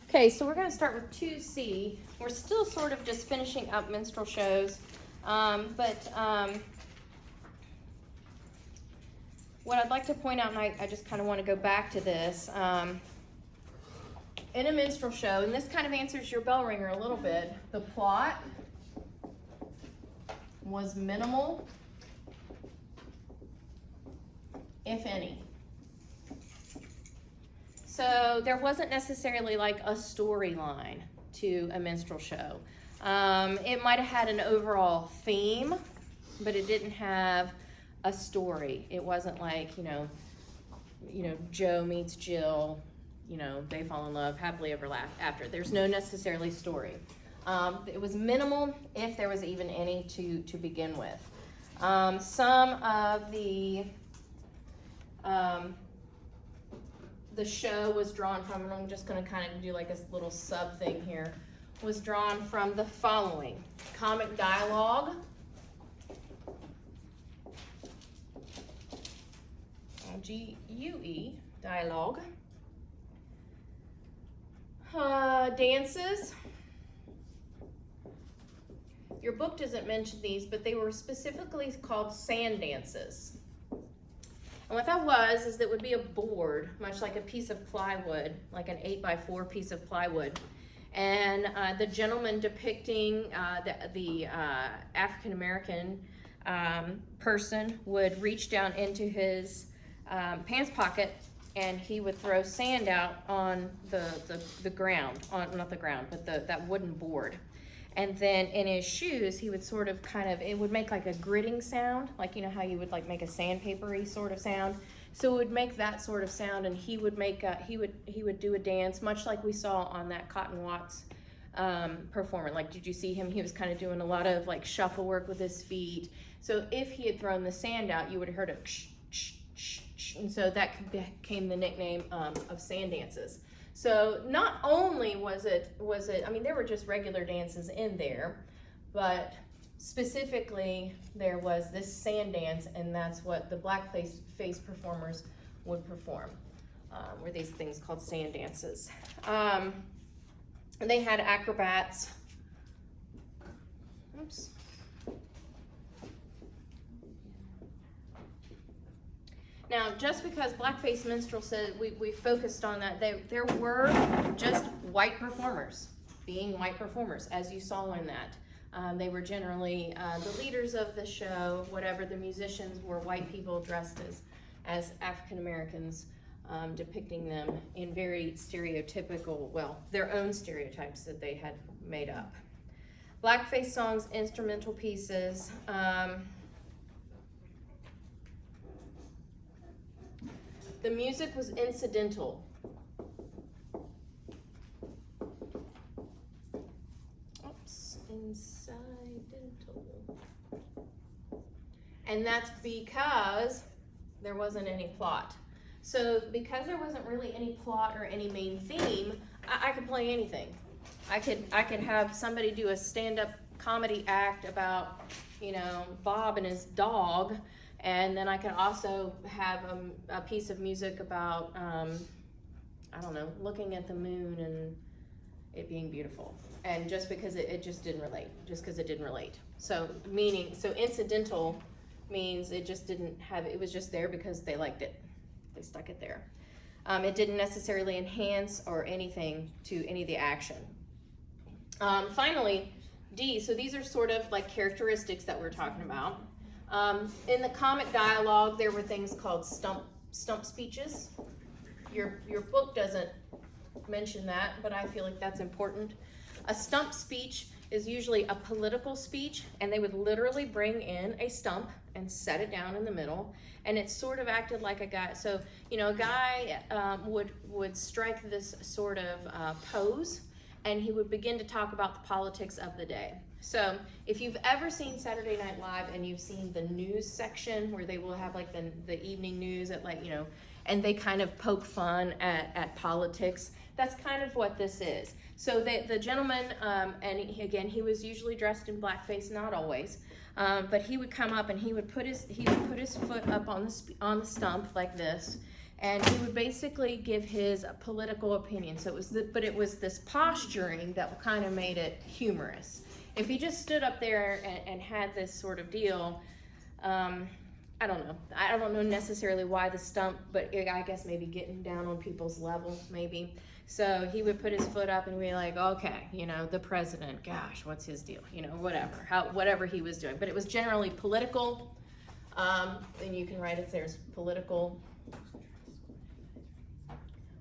Okay, so we're going to start with 2C. We're still sort of just finishing up minstrel shows, what I'd like to point out, and I just kind of want to go back to this, in a minstrel show, and this kind of answers your bell ringer a little bit, the plot was minimal, if any. So there wasn't necessarily like a storyline to a minstrel show. It might have had an overall theme, but it didn't have a story. It wasn't like, you know, Joe meets Jill, they fall in love, happily ever after. There's no necessarily story. It was minimal, if there was even any to begin with. Some of the show was drawn from, and I'm just going to kind of do like a little sub thing here, was drawn from the following: comic dialogue, GUE, dialogue, dances. Your book doesn't mention these, but they were specifically called sand dances. And what that was is that would be a board, much like a piece of plywood, like an 8x4 piece of plywood. And the gentleman depicting the African-American person would reach down into his pants pocket, and he would throw sand out on the ground, not the ground, but that wooden board. And then in his shoes, he would sort of it would make like a gritting sound, like how you would like make a sandpapery sort of sound. So it would make that sort of sound, and he would make he would do a dance, much like we saw on that Cotton Watts performance. Like, did you see him? He was kind of doing a lot of like shuffle work with his feet. So if he had thrown the sand out, you would have heard a shh, shh, shh, shh, and so that became the nickname of sand dances. So not only was it, I mean, there were just regular dances in there, but specifically there was this sand dance, and that's what the blackface performers would perform, were these things called sand dances. And they had acrobats. Oops. Now, just because Blackface Minstrel said we focused on that, there were just white performers, being white performers, as you saw in that. They were generally the leaders of the show. Whatever the musicians were, white people dressed as African Americans, depicting them in very stereotypical, their own stereotypes that they had made up. Blackface songs, instrumental pieces. The music was incidental. Oops, incidental. And that's because there wasn't any plot. So because there wasn't really any plot or any main theme, I could play anything. I could have somebody do a stand-up comedy act about, Bob and his dog. And then I could also have a piece of music about, I don't know, looking at the moon and it being beautiful. And just because it just didn't relate, So incidental means it just didn't have, it was just there because they liked it. They stuck it there. It didn't necessarily enhance or anything to any of the action. Finally, D, so these are sort of like characteristics that we're talking about. In the comic dialogue, there were things called stump speeches. Your book doesn't mention that, but I feel like that's important. A stump speech is usually a political speech, and they would literally bring in a stump and set it down in the middle, and it sort of acted like a guy. So, a guy would strike this sort of pose, and he would begin to talk about the politics of the day. So if you've ever seen Saturday Night Live and you've seen the news section where they will have like the evening news at and they kind of poke fun at politics, that's kind of what this is. So the gentleman, he was usually dressed in blackface, not always, but he would come up and he would put his foot up on the stump like this, and he would basically give his political opinion. So it was this posturing that kind of made it humorous. If he just stood up there and had this sort of deal, I don't know. I don't know necessarily why the stump, but I guess maybe getting down on people's level, maybe. So he would put his foot up and be like, okay, you know, the president, gosh, what's his deal? You know, whatever he was doing. But it was generally political, and you can write it there as political.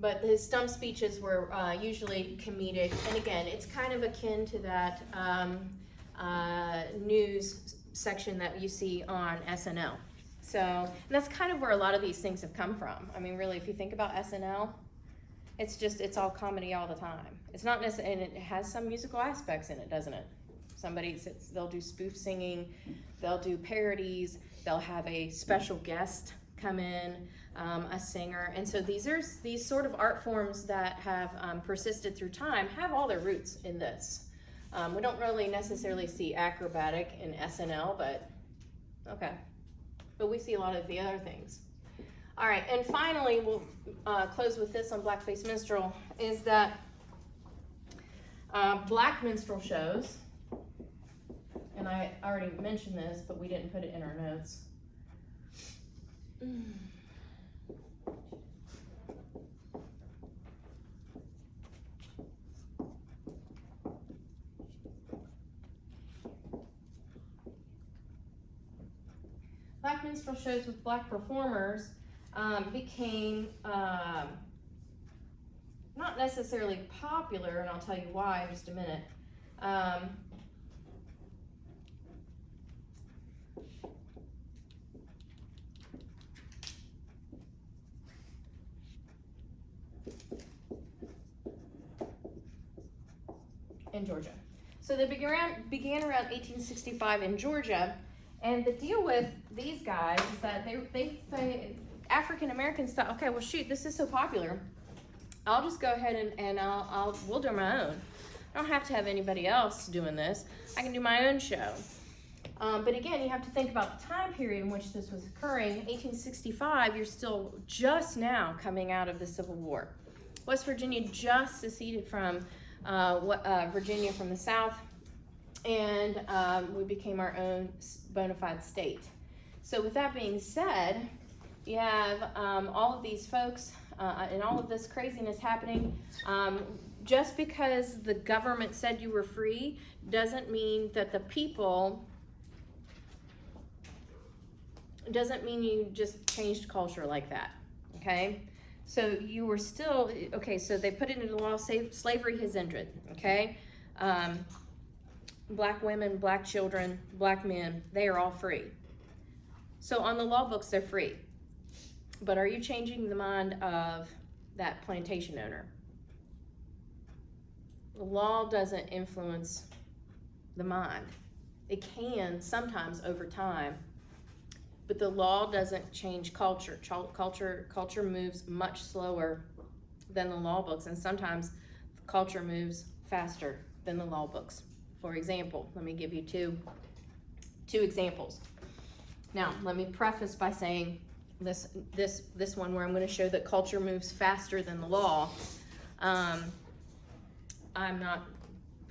But his stump speeches were usually comedic. And again, it's kind of akin to that news section that you see on SNL. So, and that's kind of where a lot of these things have come from. I mean, really, if you think about SNL, it's all comedy all the time. It's not necessarily, and it has some musical aspects in it, doesn't it? They'll do spoof singing, they'll do parodies, they'll have a special guest come in, a singer. And so these sort of art forms that have persisted through time have all their roots in this. We don't really necessarily see acrobatic in SNL, but okay. But we see a lot of the other things. All right, and finally, we'll close with this on Blackface Minstrel, is that black minstrel shows, and I already mentioned this, but we didn't put it in our notes. Black minstrel shows with black performers became not necessarily popular, and I'll tell you why in just a minute. In Georgia. So they began around 1865 in Georgia. And the deal with these guys is that they African Americans thought, okay, well shoot, this is so popular, I'll just go ahead and we'll do my own. I don't have to have anybody else doing this. I can do my own show. But again, you have to think about the time period in which this was occurring. 1865, you're still just now coming out of the Civil War. West Virginia just seceded from Virginia from the South, and we became our own bona fide state. So with that being said, you have all of these folks and all of this craziness happening. Just because the government said you were free doesn't mean that the people, doesn't mean you just changed culture like that, okay? So you were still, okay, so they put it into law, slavery has ended, okay? Black women, black children, black men, they are all free. So on the law books, they're free. But are you changing the mind of that plantation owner? The law doesn't influence the mind. It can sometimes over time, but the law doesn't change culture. Culture moves much slower than the law books, and sometimes culture moves faster than the law books. For example, let me give you two examples. Now, let me preface by saying this one where I'm going to show that culture moves faster than the law. I'm not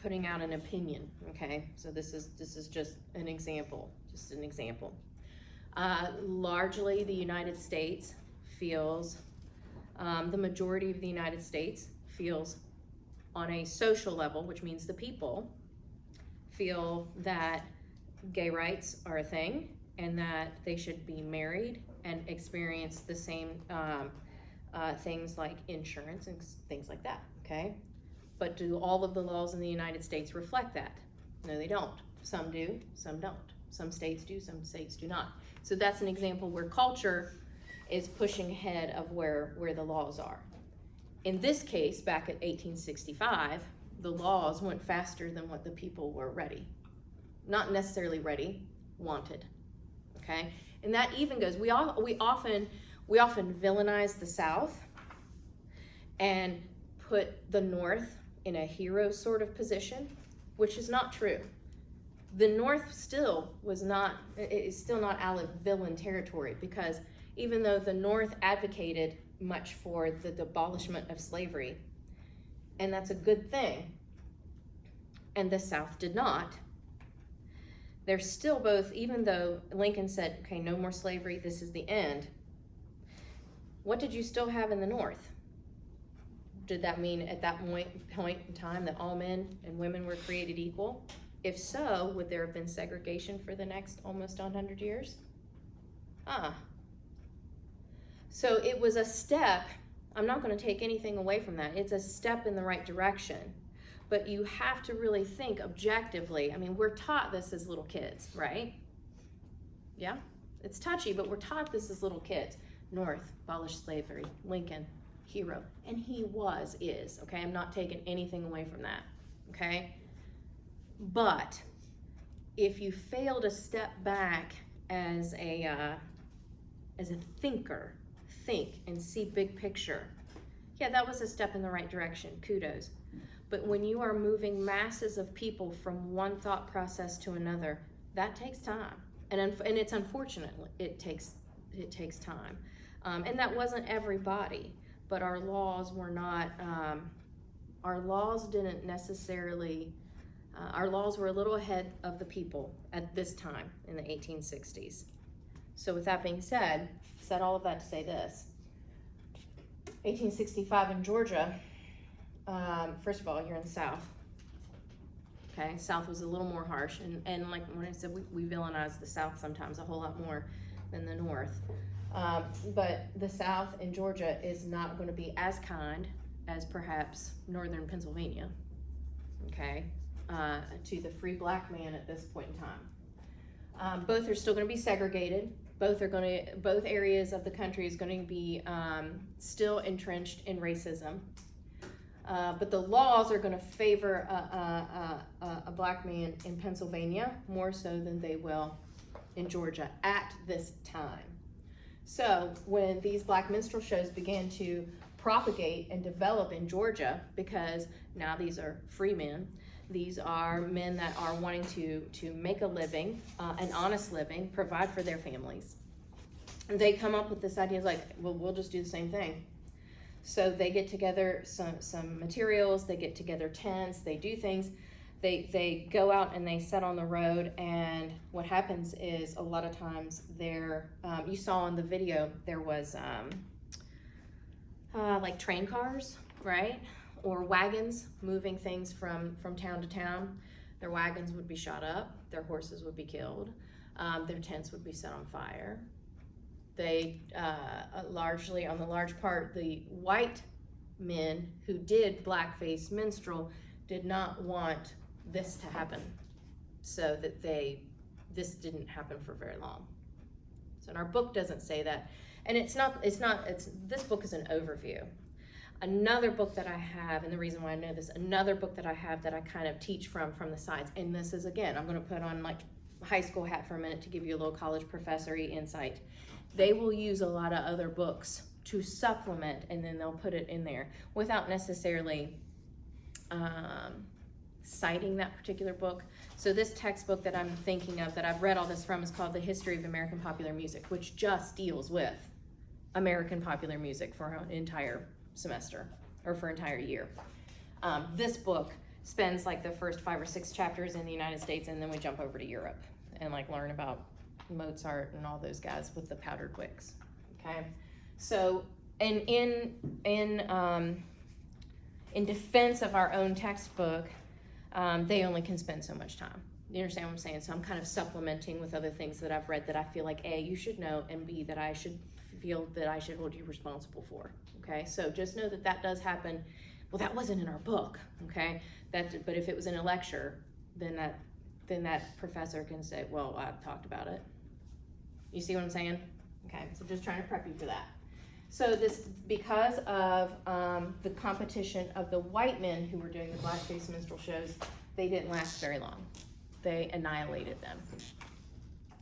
putting out an opinion, okay? So this is just an example, largely, the United States feels, the majority of the United States feels on a social level, which means the people feel that gay rights are a thing and that they should be married and experience the same things like insurance and things like that, okay? But do all of the laws in the United States reflect that? No, they don't. Some do, some don't. Some states do, some states do not. So that's an example where culture is pushing ahead of where the laws are. In this case, back at 1865, the laws went faster than what the people were ready. Not necessarily ready, wanted, okay? And that even goes, we often villainize the South and put the North in a hero sort of position, which is not true. The North is still not out of villain territory, because even though the North advocated much for the abolishment of slavery. And that's a good thing. And the South did not. They're still both, even though Lincoln said, okay, no more slavery, this is the end. What did you still have in the North? Did that mean at that point in time that all men and women were created equal? If so, would there have been segregation for the next almost 100 years? So it was a step. I'm not going to take anything away from that. It's a step in the right direction. But you have to really think objectively. I mean, we're taught this as little kids, right? Yeah? It's touchy, but we're taught this as little kids. North, abolished slavery. Lincoln, hero. And he is, okay? I'm not taking anything away from that, okay? But if you fail to step back as a thinker, think and see big picture, yeah, that was a step in the right direction, kudos. But when you are moving masses of people from one thought process to another, that takes time. And it's unfortunate, it takes time. And that wasn't everybody, but our laws were not, our laws didn't necessarily, our laws were a little ahead of the people at this time in the 1860s. So with that being said all of that to say this. 1865 in Georgia, first of all, you're in the South. Okay, South was a little more harsh, and like when I said, we villainize the South sometimes a whole lot more than the North. But the South in Georgia is not going to be as kind as perhaps northern Pennsylvania, okay, to the free black man at this point in time. Both are still going to be segregated. Both areas of the country is going to be still entrenched in racism. But the laws are going to favor a black man in Pennsylvania more so than they will in Georgia at this time. So when these black minstrel shows began to propagate and develop in Georgia, because now these are free men, these are men that are wanting to make a living, an honest living, provide for their families. And they come up with this idea like, well, we'll just do the same thing. So they get together some materials, they get together tents, they do things. They go out and they set on the road, and what happens is a lot of times you saw in the video, there was like train cars, right? Or wagons moving things from town to town. Their wagons would be shot up, their horses would be killed, their tents would be set on fire. They largely, on the large part, the white men who did blackface minstrel did not want this to happen, so that this didn't happen for very long. So, and our book doesn't say that, and this book is an overview. Another book that I have, and the reason why I know this, another book that I have that I kind of teach from the sides, and this is, again, I'm going to put on like a high school hat for a minute to give you a little college professory insight. They will use a lot of other books to supplement, and then they'll put it in there without necessarily citing that particular book. So this textbook that I'm thinking of, that I've read all this from, is called The History of American Popular Music, which just deals with American popular music for an entire semester or for an entire year. This book spends like the first 5 or 6 chapters in the United States, and then we jump over to Europe and like learn about Mozart and all those guys with the powdered wigs. Okay, so in defense of our own textbook, they only can spend so much time. You understand what I'm saying? So I'm kind of supplementing with other things that I've read that I feel like A, you should know, and B, that I should feel that I should hold you responsible for. Okay, so just know that that does happen. Well, that wasn't in our book. Okay, but if it was in a lecture, then that professor can say, well, I've talked about it. You see what I'm saying? Okay, so just trying to prep you for that. So this, because of the competition of the white men who were doing the blackface minstrel shows, they didn't last very long. They annihilated them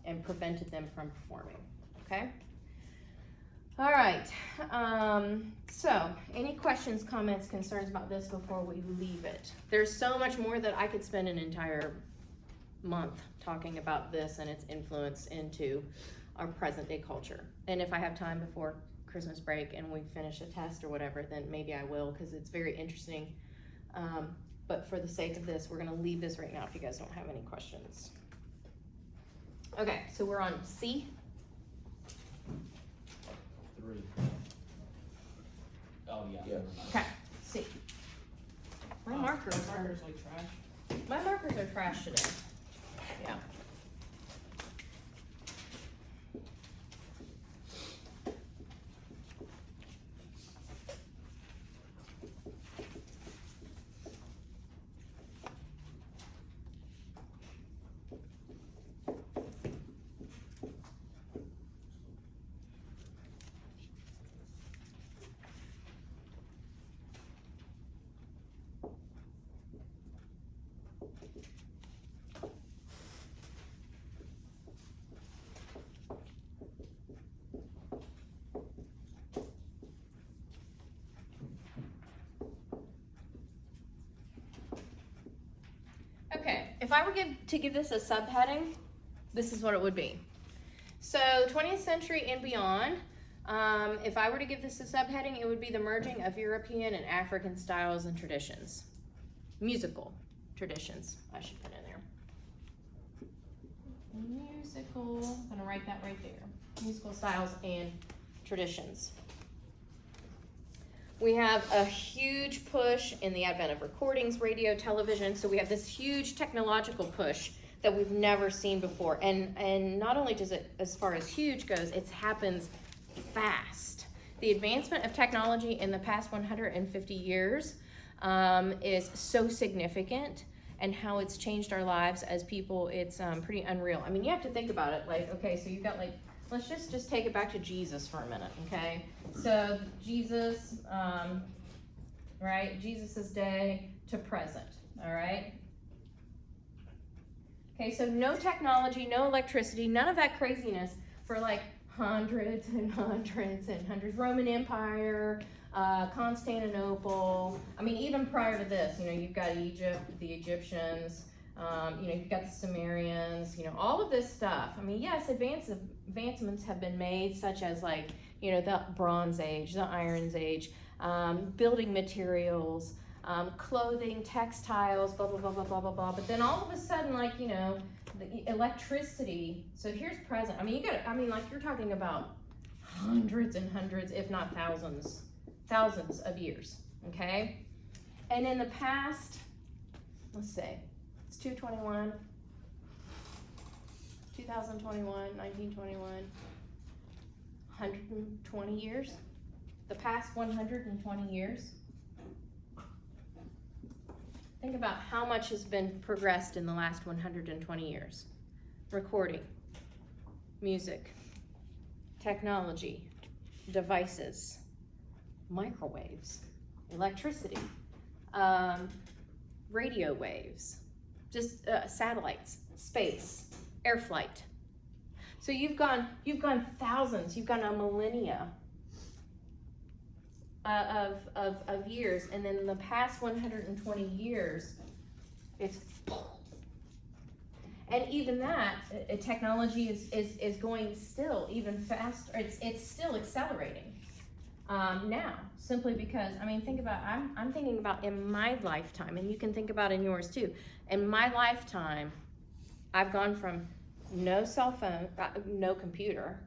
and prevented them from performing, okay? All right, so any questions, comments, concerns about this before we leave it? There's so much more that I could spend an entire month talking about this and its influence into our present day culture. And if I have time before Christmas break and we finish a test or whatever, then maybe I will, because it's very interesting. But for the sake of this, we're gonna leave this right now if you guys don't have any questions. Okay, so we're on C. 3. Oh yeah. Yeah. Okay, C. My markers are like trash. my markers are trash today. Yeah. Okay, if I were to give this a subheading, this is what it would be. So 20th century and beyond, if I were to give this a subheading, it would be the merging of European and African styles and traditions. Musical traditions, I should put in there. Musical, I'm gonna write that right there. Musical styles and traditions. We have a huge push in the advent of recordings, radio, television. So we have this huge technological push that we've never seen before. And not only does it, as far as huge goes, it happens fast. The advancement of technology in the past 150 years is so significant, and how it's changed our lives as people, it's pretty unreal. I mean, you have to think about it. Like, okay, so you've got like, let's just take it back to Jesus for a minute, okay? So Jesus, right? Jesus's day to present, all right? Okay, so no technology, no electricity, none of that craziness for like hundreds and hundreds and hundreds. Roman Empire, Constantinople. I mean, even prior to this, you know, you've got Egypt, the Egyptians, you know, you've got the Sumerians, you know, all of this stuff. I mean, yes, advancements have been made, such as like, you know, the Bronze Age, the Iron Age, building materials, clothing, textiles, blah, blah, blah, blah, blah, blah, blah. But then all of a sudden, like, you know, the electricity. So here's present. I mean, like you're talking about hundreds and hundreds, if not thousands of years, okay? And in the past, let's see, it's 2021, 1921, 120 years, the past 120 years. Think about how much has been progressed in the last 120 years. Recording, music, technology, devices, microwaves, electricity, radio waves, just satellites, space, air flight. So you've gone thousands, you've gone a millennia of years, and then in the past 120 years, it's, and even that technology is going still even faster. It's still accelerating now, simply because, I mean, think about, I'm thinking about in my lifetime, and you can think about in yours too. In my lifetime, I've gone from no cell phone, no computer,